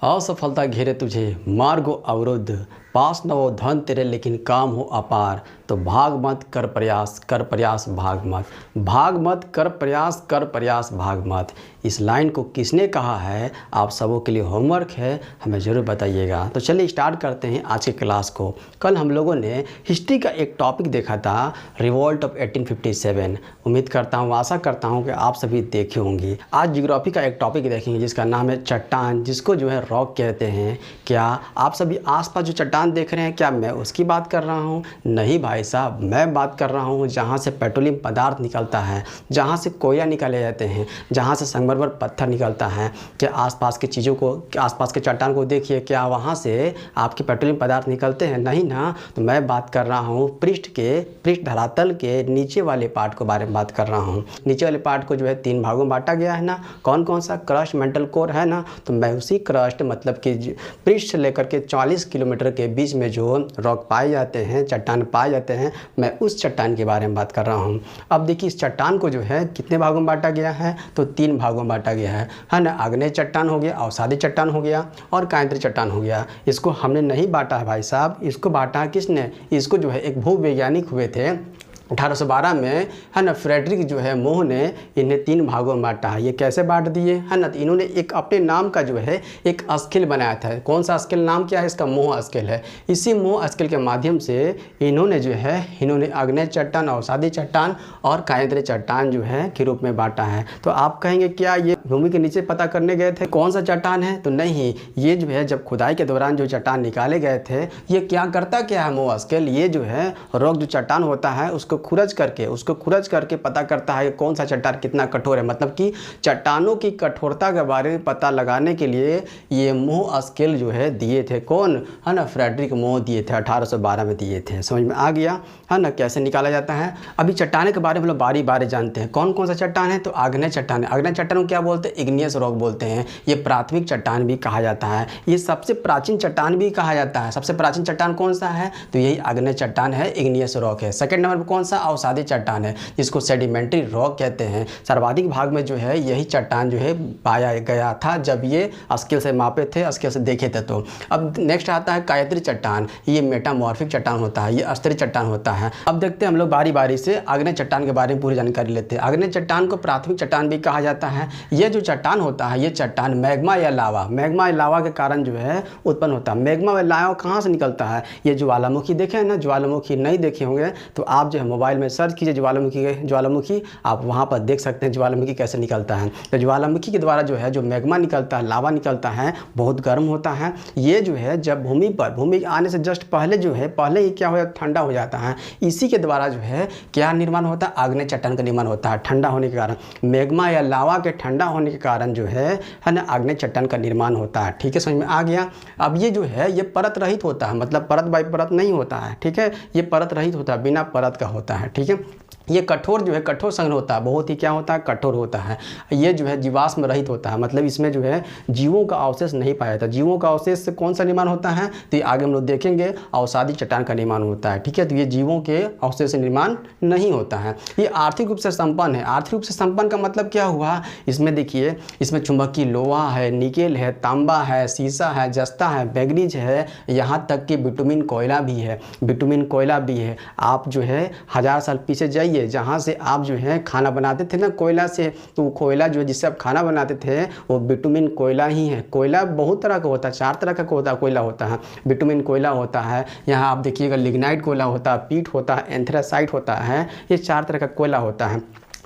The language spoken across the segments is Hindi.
असफलता घेरे तुझे मार्गो अवरुद्ध, पास न हो धन तेरे लेकिन काम हो अपार, तो भाग मत कर प्रयास भाग मत, भाग मत कर प्रयास भाग मत। इस लाइन को किसने कहा है? आप सबों के लिए होमवर्क है, हमें ज़रूर बताइएगा। तो चलिए स्टार्ट करते हैं आज की क्लास को। कल हम लोगों ने हिस्ट्री का एक टॉपिक देखा था, रिवॉल्ट ऑफ 1857। उम्मीद करता हूँ, आशा करता हूँ कि आप सभी देखे होंगे। आज जियोग्राफी का एक टॉपिक देखेंगे जिसका नाम है चट्टान, जिसको जो है रॉक कहते हैं। क्या आप सभी आसपास जो चट्टान देख रहे हैं, क्या मैं उसकी बात कर रहा हूँ? नहीं भाई साहब, मैं बात कर रहा हूँ जहाँ से पेट्रोलियम पदार्थ निकलता है, जहाँ से कोयला निकाले जाते हैं, जहाँ से संगमरमर पत्थर निकलता है। क्या आसपास की चीज़ों को, आसपास के चट्टान को देखिए, क्या वहाँ से आपके पेट्रोलियम पदार्थ निकलते हैं? नहीं ना। तो मैं बात कर रहा हूँ पृष्ठ धरातल के नीचे वाले पार्ट को बारे में बात कर रहा हूँ। नीचे वाले पार्ट को जो है 3 भागों में बांटा गया है ना। कौन कौन सा? क्रस्ट, मेंटल कोर है ना। तो मैं उसी क्रस्ट मतलब कि पृष्ठ से लेकर के 40 किलोमीटर के बीच में जो रॉक पाए जाते हैं, चट्टान पाए जाते हैं, मैं उस चट्टान के बारे में बात कर रहा हूँ। अब देखिए, इस चट्टान को जो है कितने भागों में बांटा गया है? तो 3 भागों में बांटा गया है ना। आग्नेय चट्टान हो गया, अवसादी चट्टान हो गया और कायंत्री चट्टान हो गया। इसको हमने नहीं बांटा है भाई साहब, इसको बांटा है किसने? इसको जो है एक भूवैज्ञानिक हुए थे 1812 में, है ना। फ्रेडरिक जो है मोह ने इन्हें 3 भागों में बांटा है। ये कैसे बांट दिए, है ना? तो इन्होंने एक अपने नाम का जो है एक स्केल बनाया था। कौन सा स्केल? नाम क्या है इसका? मोह स्केल है। इसी मोह स्केल के माध्यम से इन्होंने जो है आग्नेय चट्टान, अवसादी चट्टान और कायंत्री चट्टान जो है के रूप में बांटा है। तो आप कहेंगे क्या ये भूमि के नीचे पता करने गए थे कौन सा चट्टान है? तो नहीं, ये जो है जब खुदाई के दौरान जो चट्टान निकाले गए थे, ये क्या करता क्या है मोह स्केल? ये जो है रॉक जो चट्टान होता है उसको खुरच करके पता करता है कि कौन सा चट्टान कितना कठोर है। मतलब कि चट्टानों की कठोरता के बारे में पता लगाने के लिए ये मोह स्केल जो है दिए थे। कौन? है ना, फ्रेडरिक मोह दिए थे, 1812 में दिए थे। समझ में आ गया, है ना, कैसे निकाला जाता है। अभी चट्टान के बारे में हम लोग बारी बारी जानते हैं। कौन कौन सा चट्टान है? तो आग्नेय चट्टान है। आग्नेय चट्टान को क्या बोलते हैं? इग्नियस रॉक बोलते हैं। ये प्राथमिक चट्टान भी कहा जाता है, ये सबसे प्राचीन चट्टान भी कहा जाता है। सबसे प्राचीन चट्टान कौन सा है? तो यही आग्नेय चट्टान है, इग्नियस रॉक है। सेकंड नंबर पर कौन सा? अवसादी चट्टान है, जिसको सेडिमेंट्री रॉक कहते हैं। सर्वाधिक भाग में जो है यही चट्टान जो है पाया गया था जब ये स्केल से मापे थे, स्केल से देखे थे। तो अब नेक्स्ट आता है कायत्री चट्टान। ये मेटामॉर्फिक चट्टान होता है, ये स्तरीय चट्टान होता है। अब देखते हैं हम लोग बारी बारी से आग्नेय चट्टान के बारे में पूरी जानकारी लेते हैं। आग्नेय चट्टान को प्राथमिक चट्टान भी कहा जाता है। ये जो चट्टान होता है, ये चट्टान मैग्मा या लावा के कारण जो है उत्पन्न होता है। मैग्मा या लावा कहाँ से निकलता है? ये ज्वालामुखी देखे हैं ना, ज्वालामुखी नहीं देखे होंगे तो आप जो है मोबाइल में सर्च कीजिए ज्वालामुखी, आप वहाँ पर देख सकते हैं ज्वालामुखी कैसे निकलता है। तो ज्वालामुखी के द्वारा जो है जो मैग्मा निकलता है, लावा निकलता है, बहुत गर्म होता है। ये जो है जब भूमि आने से जस्ट पहले जो है, पहले ही क्या हो जाता है? ठंडा हो जाता है। इसी के द्वारा जो है क्या निर्माण होता है? आग्नेय चट्टान का निर्माण होता है। ठंडा होने के कारण, मैग्मा या लावा के ठंडा होने के कारण जो है ना, आग्नेय चट्टान का निर्माण होता है। ठीक है, समझ में आ गया। अब ये जो है ये परत रहित होता है, मतलब परत बाई परत नहीं होता है। ठीक है, ये परत रहित होता है, बिना परत का होता है। ठीक है, ये कठोर जो है कठोर संघन होता है, बहुत ही क्या होता है? कठोर होता है। ये जो है जीवाश्म रहित होता है, मतलब इसमें जो है जीवों का अवशेष नहीं पाया जाता। जीवों का अवशेष से कौन सा निर्माण होता है? तो ये आगे हम लोग देखेंगे, अवसादी चट्टान का निर्माण होता है। ठीक है, तो ये जीवों के अवशेष से निर्माण नहीं होता है। ये आर्थिक रूप से संपन्न है। आर्थिक रूप से संपन्न का मतलब क्या हुआ? इसमें देखिए, इसमें चुंबकीय लोहा है, निकेल है, तांबा है, सीसा है, जस्ता है, मैग्नीज है, यहाँ तक कि बिटुमिन कोयला भी है। बिटुमिन कोयला भी है। आप जो है 1000 साल पीछे जाइए, जहाँ से आप जो है खाना बनाते थे ना कोयला से, तो कोयला जो है जिससे आप खाना बनाते थे वो बिटुमिन कोयला ही है। कोयला बहुत तरह का होता है, 4 तरह का कोयला होता है। बिटुमिन कोयला होता है, यहाँ आप देखिएगा लिग्नाइट कोयला होता है, पीट होता है, एंथ्रासाइट होता है, ये 4 तरह का कोयला होता है।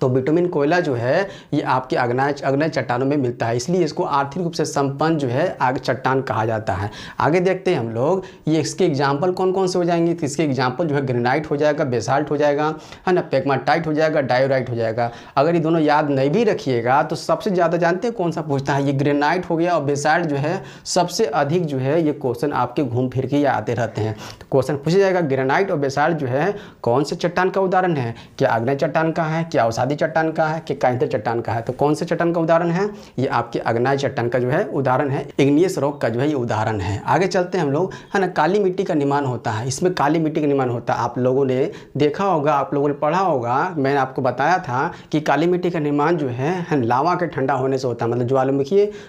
तो बिटुमिन कोयला जो है ये आपके आग्नेय चट्टानों में मिलता है, इसलिए इसको आर्थिक रूप से संपन्न जो है आग चट्टान कहा जाता है। आगे देखते हैं हम लोग, ये इसके एग्जाम्पल कौन कौन से हो जाएंगे। तो इसके एग्जाम्पल जो है ग्रेनाइट हो जाएगा, बेसाल्ट हो जाएगा, है ना, पेगमाटाइट हो जाएगा, डायोराइट हो जाएगा। अगर ये दोनों याद नहीं भी रखिएगा तो सबसे ज़्यादा जानते हैं कौन सा पूछता है? ये ग्रेनाइट हो गया और बेसाल्ट जो है सबसे अधिक जो है ये क्वेश्चन आपके घूम फिर के आते रहते हैं। तो क्वेश्चन पूछा जाएगा ग्रेनाइट और बेसाल्ट जो है कौन से चट्टान का उदाहरण है? क्या आग्नेय चट्टान का है, क्या अवसादी चट्टान का है कि कायांतरित चट्टान का है? तो कौन से चट्टान का उदाहरण है? ये आपके अग्नाय चट्टान का जो है उदाहरण है, इग्नियस रॉक का जो है ये उदाहरण है। आगे चलते हैं हम लोग, है ना। काली मिट्टी का निर्माण होता है, इसमें काली मिट्टी का निर्माण होता है। आप लोगों ने देखा होगा, आप लोगों ने पढ़ा होगा, मैंने आपको बताया था कि काली मिट्टी का निर्माण जो है लावा के ठंडा होने से होता है, मतलब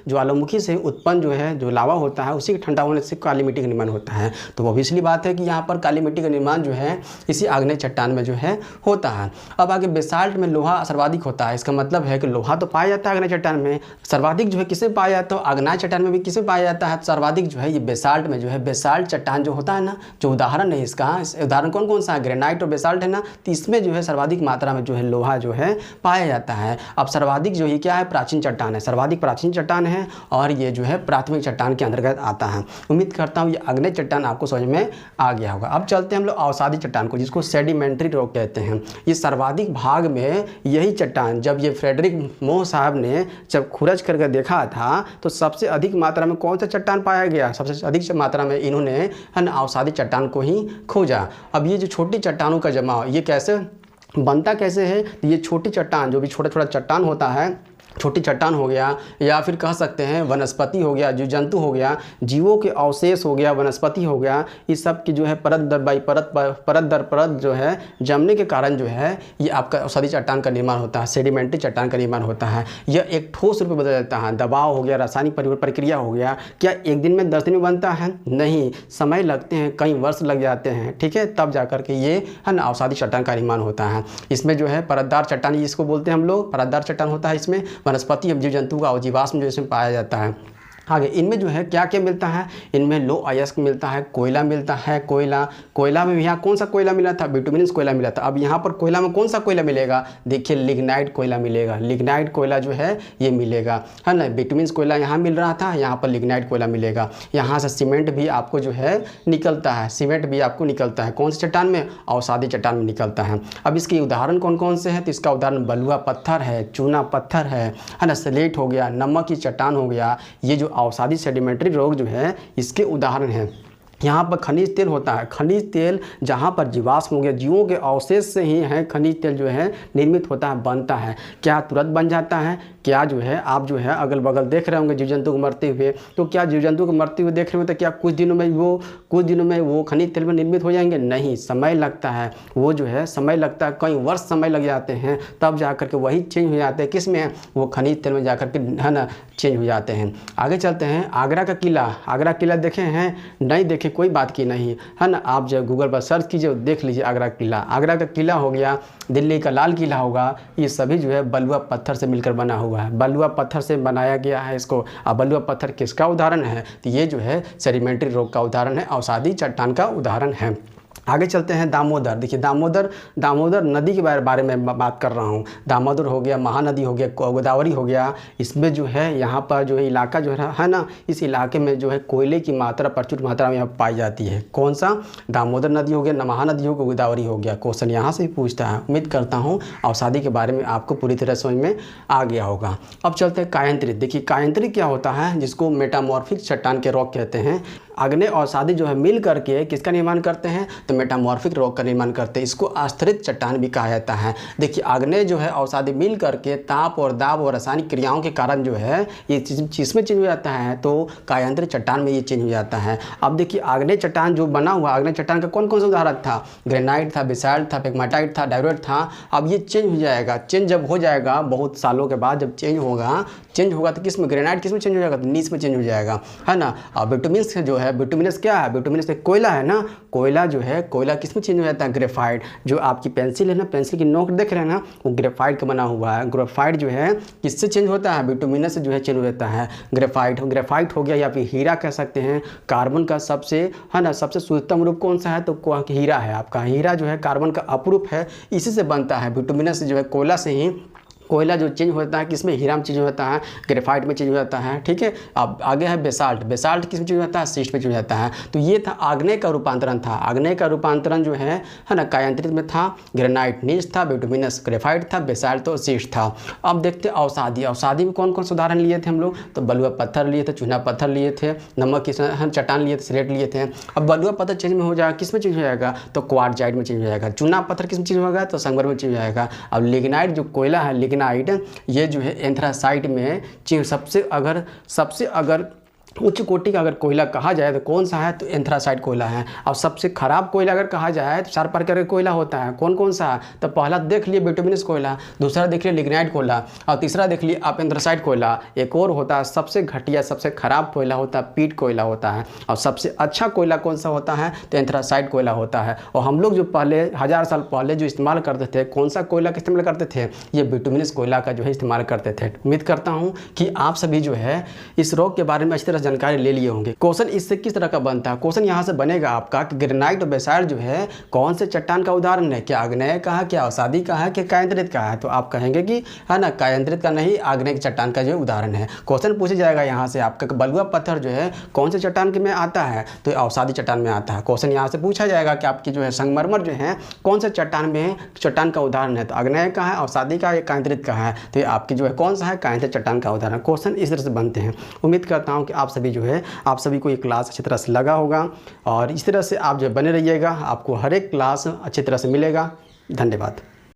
ज्वालामुखी से उत्पन्न जो है जो लावा होता है उसी के ठंडा होने से काली मिट्टी का निर्माण होता है। तो वो इसलिए बात है कि यहाँ पर काली मिट्टी का निर्माण जो है इसी आग्नेय चट्टान में जो है होता है। अब आगे बेसाल्ट में लोहा सर्वाधिक होता है, इसका मतलब है कि लोहा तो पाया जाता है आग्नेय चट्टान में, सर्वाधिक जो है किसे पाया जाता है? आग्नेय चट्टान में भी किसे पाया जाता है सर्वाधिक जो है? ये बेसाल्ट में जो है। बेसाल्ट चट्टान जो होता है ना, जो उदाहरण है इसका, इस उदाहरण कौन कौन सा है? ग्रेनाइट और बेसाल्ट है ना, तो इसमें जो है सर्वाधिक मात्रा में जो है लोहा जो है पाया जाता है। अब सर्वाधिक जो है क्या है? प्राचीन चट्टान है, सर्वाधिक प्राचीन चट्टान है और ये जो है प्राथमिक चट्टान के अंतर्गत आता है। उम्मीद करता हूँ ये अग्नेय चट्टान आपको समझ में आ गया होगा। अब चलते हैं हम लोग अवसादी चट्टान को, जिसको सेडिमेंट्री रॉक कहते हैं। ये सर्वाधिक भाग में यही चट्टान, जब ये फ्रेडरिक मोह साहब ने जब खुरच करके देखा था तो सबसे अधिक मात्रा में कौन सा चट्टान पाया गया? सबसे अधिक मात्रा में इन्होंने अवसादी चट्टान को ही खोजा। अब ये जो छोटी चट्टानों का जमाव ये कैसे बनता कैसे है? ये छोटी चट्टान, जो भी छोटा छोटा चट्टान होता है, छोटी चट्टान हो गया या फिर कह सकते हैं वनस्पति हो गया, जीव जंतु हो गया, जीवों के अवशेष हो गया, वनस्पति हो गया, इस सब की जो है परत दर परत जो है जमने के कारण जो है ये आपका अवसादी चट्टान का निर्माण होता है, सेडिमेंट्री चट्टान का निर्माण होता है। यह एक ठोस रूप में बदल जाता है। दबाव हो गया, रासायनिक प्रक्रिया हो गया, क्या एक दिन में 10 दिन में बनता है? नहीं, समय लगते हैं, कई वर्ष लग जाते हैं, ठीक है, तब जाकर के ये अवसादी चट्टान का निर्माण होता है। इसमें जो है परतदार चट्टान जिसको बोलते हैं हम लोग, परतदार चट्टान होता है। इसमें वनस्पति जीव जंतु का जीवाश्म जो इसमें पाया जाता है। आगे इनमें जो है क्या क्या मिलता है? इनमें लो अयस्क मिलता है, कोयला मिलता है। कोयला में यहाँ कौन सा कोयला मिला था? बिटुमिनस कोयला मिला था। अब यहाँ पर कोयला में कौन सा कोयला मिलेगा? देखिए लिग्नाइट कोयला मिलेगा, लिग्नाइट कोयला जो है ये मिलेगा, है ना। बिटुमिनस कोयला यहाँ मिल रहा था, यहाँ पर लिग्नाइट कोयला मिलेगा। यहाँ से सीमेंट भी आपको जो है निकलता है, सीमेंट भी आपको निकलता है। कौन सी चट्टान में? अवसादी चट्टान में निकलता है। अब इसके उदाहरण कौन कौन से हैं? तो इसका उदाहरण बलुआ पत्थर है, चूना पत्थर है ना, स्लेट हो गया, नमक की चट्टान हो गया। ये जो अवसादी सेडिमेंट्री रॉक जो है इसके उदाहरण हैं। यहाँ पर खनिज तेल होता है, खनिज तेल जहाँ पर जीवाश्म हो गया, जीवों के अवशेष से ही है खनिज तेल जो है निर्मित होता है, बनता है। क्या तुरंत बन जाता है? क्या जो है आप जो है अगल बगल देख रहे होंगे जीव जंतु को मरते हुए, तो क्या जीव जंतु को मरते हुए देख रहे हो तो क्या कुछ दिनों में वो खनिज तेल में निर्मित हो जाएंगे? नहीं, समय लगता है, वो जो है समय लगता है, कई वर्ष समय लग जाते हैं, तब जा करके वही चेंज हो जाते हैं। किस में? वो खनिज तेल में जा करके है ना चेंज हो जाते हैं। आगे चलते हैं, आगरा का किला। आगरा किला देखे हैं? नहीं देखे कोई बात की नहीं, है ना। आप जब गूगल पर सर्च कीजिए देख लीजिए आगरा किला। आगरा का किला हो गया, दिल्ली का लाल किला होगा, ये सभी जो है बलुआ पत्थर से मिलकर बना हुआ है, बलुआ पत्थर से बनाया गया है इसको। अब बलुआ पत्थर किसका उदाहरण है? तो ये जो है सेडिमेंट्री रॉक का उदाहरण है, अवसादी चट्टान का उदाहरण है। आगे चलते हैं दामोदर। देखिए दामोदर नदी के बारे में बात कर रहा हूँ। दामोदर हो गया, महानदी हो गया, गोदावरी हो गया। इसमें जो है यहाँ पर जो है इलाका जो है ना, इस इलाके में जो है कोयले की मात्रा प्रचुर मात्रा में यहाँ पाई जाती है। कौन सा? दामोदर नदी हो गया, महानदी हो गया, गोदावरी हो गया। क्वेश्चन यहाँ से पूछता है। उम्मीद करता हूँ अवसादी के बारे में आपको पूरी तरह समझ में आ गया होगा। अब चलते हैं कायांतरित। देखिए कायांतरित क्या होता है? जिसको मेटामॉर्फिक चट्टान के रॉक कहते हैं। अग्नेय और अवसादी जो है मिल करके किसका निर्माण करते हैं? तो मेटामॉर्फिक रॉक का निर्माण करते हैं। इसको आस्तरित चट्टान भी कहा जाता है। देखिए अग्नेय जो है अवसादी मिल करके ताप और दाब और रासायनिक क्रियाओं के कारण जो है ये चीज़ में चेंज हो जाता है, तो कायांतरित चट्टान में ये चेंज हो जाता है। अब देखिए आग्नेय चट्टान जो बना हुआ, आग्नेय चट्टान का कौन कौन सा उदाहरण था? ग्रेनाइट था, बेसाल्ट था, पेगमाटाइट था, डायरोइट था। अब ये चेंज हो जाएगा। चेंज जब हो जाएगा बहुत सालों के बाद, जब चेंज होगा तो किस में? ग्रेनाइट किस में चेंज हो जाएगा? तो नीच में चेंज हो जाएगा, है ना। अब बिटुमिनस जो है, बिटुमिनस क्या है? बिटुमिनस एक कोयला है ना। कोयला जो है, कोयला किस में चेंज हो जाता है? ग्रेफाइट। जो आपकी पेंसिल है ना, पेंसिल की नोक देख रहे हैं ना, वो ग्रेफाइट का बना हुआ है। ग्रेफाइट जो है किससे चेंज होता है? बिटुमिनस से जो है चेंज हो जाता है। ग्रेफाइट हो गया, या फिर हीरा कह सकते हैं। कार्बन का सबसे है ना सबसे शुद्धतम रूप कौन सा है? तो हीरा है आपका। हीरा जो है कार्बन का अपरूप है, इसी से बनता है। बिटुमिनस जो है कोयला से ही कोयला जो चेंज होता है किसमें, हीरा में चेंज होता है, ग्रेफाइट में चेंज हो जाता है, ठीक है। अब आगे है बेसाल्ट, बेसाल्ट किस में चेंज होता है, सीस्ट में चेंज होता है। तो ये था आग्नेय का रूपांतरण था। आग्नेय का रूपांतरण जो है ना, कायांतरित में था, ग्रेनाइट नीच था, बिटुमिनस ग्रेफाइट था, बेसाल्ट तो सीस्ट था। अब देखते हैं अवसादी। अवसादी में कौन कौन से उदाहरण लिए थे हम लोग, तो बलुआ पत्थर लिए थे, चूना पत्थर लिए थे, नमक की हम चट्टान लिए थे, स्लेट लिए थे। अब बलुआ पत्थर चेंज में हो जाएगा, किस में चेंज हो जाएगा, तो क्वार्टजाइट में चेंज हो जाएगा। चूना पत्थर किस में चेंज होगा, तो संगमरमर में चेंज हो जाएगा। अब लिग्नाइट जो कोयला है, लिग्नाइट ये जो है एंथ्रासाइट में सबसे अगर उच्च कोटि का अगर कोयला कहा जाए तो कौन सा है, तो एंथ्रासाइट कोयला है। और सबसे खराब कोयला अगर कहा जाए तो 4 प्रकार का कोयला होता है, कौन कौन सा है, तो पहला देख लिए बिटुमिनस कोयला, दूसरा देख लिए लिग्नाइट कोयला, और तीसरा देख लिए आप एंथ्रासाइट कोयला। एक और होता है सबसे घटिया सबसे खराब कोयला होता है पीट कोयला होता है। और सबसे अच्छा कोयला कौन सा होता है, तो एंथ्रासाइट कोयला होता है। और हम लोग जो पहले 1000 साल पहले जो इस्तेमाल करते थे, कौन सा कोयला का इस्तेमाल करते थे, ये बिटुमिनस कोयला का जो है इस्तेमाल करते थे। उम्मीद करता हूँ कि आप सभी जो है इस रोग के बारे में अच्छी तरह जानकारी ले लिए होंगे। क्वेश्चन इससे किस तरह का बनता है, क्वेश्चन यहाँ से बनेगा आपका कि ग्रेनाइट और बेसाल्ट जो है कौन से चट्टान का उदाहरण है, क्या आग्नेय का है, क्या अवसादी का है, क्या कायांतरित का है। तो आप कहेंगे कि है ना, कायांतरित का नहीं, आग्नेय चट्टान का जो उदाहरण है। क्वेश्चन पूछा जाएगा यहाँ से आपका बलुआ पत्थर जो है कौन से चट्टान के में आता है, तो अवसादी चट्टान में आता है। क्वेश्चन यहाँ से पूछा जाएगा कि आपकी जो है संगमरमर जो है कौन से चट्टान में चट्टान का उदाहरण है, तो आग्नेय का है, अवसादी का, या कायांतरित का है, तो ये आपकी जो है कौन सा है, कायांतरित चट्टान का उदाहरण। क्वेश्चन इस तरह से बनते हैं। उम्मीद करता हूँ कि आप सभी को ये क्लास अच्छी तरह से लगा होगा, और इस तरह से आप जो बने रहिएगा, आपको हर एक क्लास अच्छी तरह से मिलेगा। धन्यवाद।